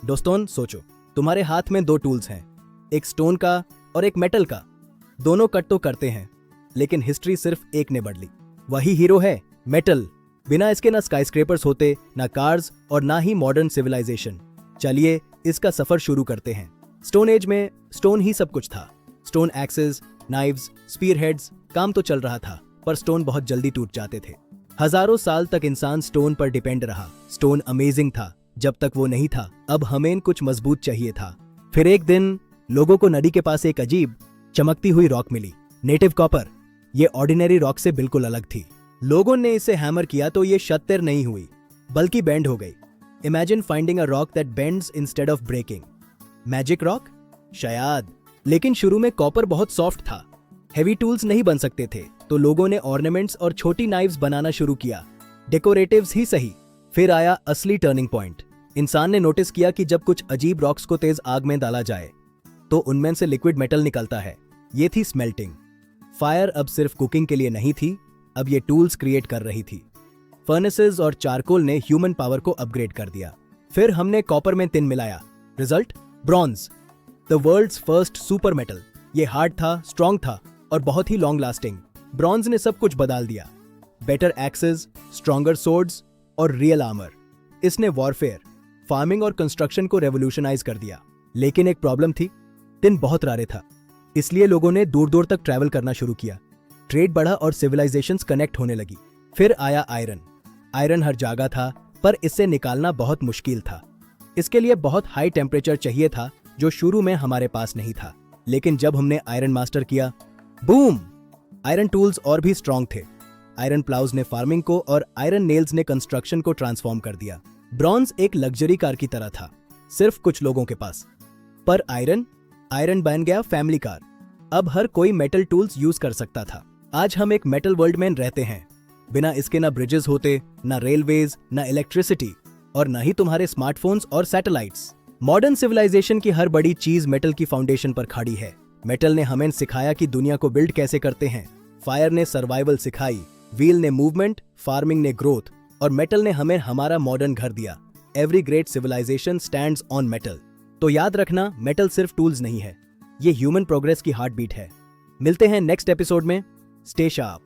दोस्तों सोचो, तुम्हारे हाथ में दो टूल्स हैं, एक स्टोन का और एक मेटल का। दोनों कट तो करते हैं, लेकिन हिस्ट्री सिर्फ एक ने बदली। वही हीरो है मेटल। बिना इसके ना स्काईस्क्रेपर्स होते, ना कार्स और ना ही मॉडर्न सिविलाइजेशन। चलिए इसका सफर शुरू करते हैं। स्टोन एज में स्टोन ही सब कुछ था। Stone axes, knives, spear heads, काम तो चल रहा था, पर स्टोन बहुत जल्दी टूट जाते थे। हजारों साल तक इंसान स्टोन पर डिपेंड रहा। स्टोन अमेजिंग था जब तक वो नहीं था। अब हमें कुछ मजबूत चाहिए था। फिर एक दिन लोगों को नदी के पास एक अजीब चमकती हुई रॉक मिली, नेटिव कॉपर। ये ऑर्डिनरी रॉक से बिल्कुल अलग थी। लोगों ने इसे हैमर किया तो ये शत्तर नहीं हुई, बल्कि बेंड हो गई। Imagine finding a rock that bends instead of breaking. Magic rock? शायद। लेकिन शुरू में कॉपर बहुत सॉफ्ट था, हेवी टूल्स नहीं बन सकते थे, तो लोगों ने ऑर्नामेंट्स और छोटी नाइव्स बनाना शुरू किया। डेकोरेटिव्स ही सही। फिर आया असली टर्निंग पॉइंट। इंसान ने नोटिस किया कि जब कुछ अजीब रॉक्स को तेज आग में डाला जाए तो उनमें से लिक्विड मेटल निकलता है। ये थी स्मेल्टिंग। फायर अब सिर्फ कुकिंग के लिए नहीं थी, अब ये टूल्स क्रिएट कर रही थी। फर्नेसेस और चारकोल ने ह्यूमन पावर को अपग्रेड कर दिया। फिर हमने कॉपर में टिन मिलाया। Result? Bronze, the world's first super metal. ये हार्ड था, स्ट्रॉन्ग था और बहुत ही लॉन्ग लास्टिंग। ब्रॉन्ज ने सब कुछ बदल दिया। बेटर एक्सेस, स्ट्रॉन्गर सोर्ड्स और रियल आर्मर। इसने वॉरफेयर, फार्मिंग और कंस्ट्रक्शन को रेवोल्यूशनाइज कर दिया। लेकिन एक प्रॉब्लम थी, टिन बहुत रारे था, इसलिए लोगों ने दूर दूर तक ट्रैवल करना शुरू किया। ट्रेड बढ़ा और सिविलाइजेशंस कनेक्ट होने लगी। फिर आया आयरन। आयरन हर जगह था, पर इससे निकालना बहुत मुश्किल था। इसके लिए बहुत हाई टेम्परेचर चाहिए था, जो शुरू में हमारे पास नहीं था। लेकिन जब हमने आयरन मास्टर किया, बूम! आयरन टूल्स और भी स्ट्रॉन्ग थे। आयरन प्लाउज ने फार्मिंग को और आयरन नेल्स ने कंस्ट्रक्शन को ट्रांसफॉर्म कर दिया। ब्रॉन्ज एक लग्जरी कार की तरह था, सिर्फ कुछ लोगों के पास। पर आयरन बन गया फैमिली कार। अब हर कोई मेटल टूल्स यूज कर सकता था। आज हम एक मेटल वर्ल्ड में रहते हैं। बिना इसके ना ब्रिजेस होते, ना रेलवेज, ना इलेक्ट्रिसिटी और ना ही तुम्हारे स्मार्टफोन्स और सैटेलाइट्स। मॉडर्न सिविलाइजेशन की हर बड़ी चीज मेटल की फाउंडेशन पर खड़ी है। मेटल ने हमें सिखाया कि दुनिया को बिल्ड कैसे करते हैं। फायर ने सर्वाइवल सिखाई, व्हील ने मूवमेंट, फार्मिंग ने ग्रोथ और मेटल ने हमें हमारा मॉडर्न घर दिया। Every great civilisation stands on metal. तो याद रखना, मेटल सिर्फ टूल्स नहीं है, ये ह्यूमन प्रोग्रेस की हार्ट बीट है। मिलते हैं नेक्स्ट एपिसोड में। Stay sharp.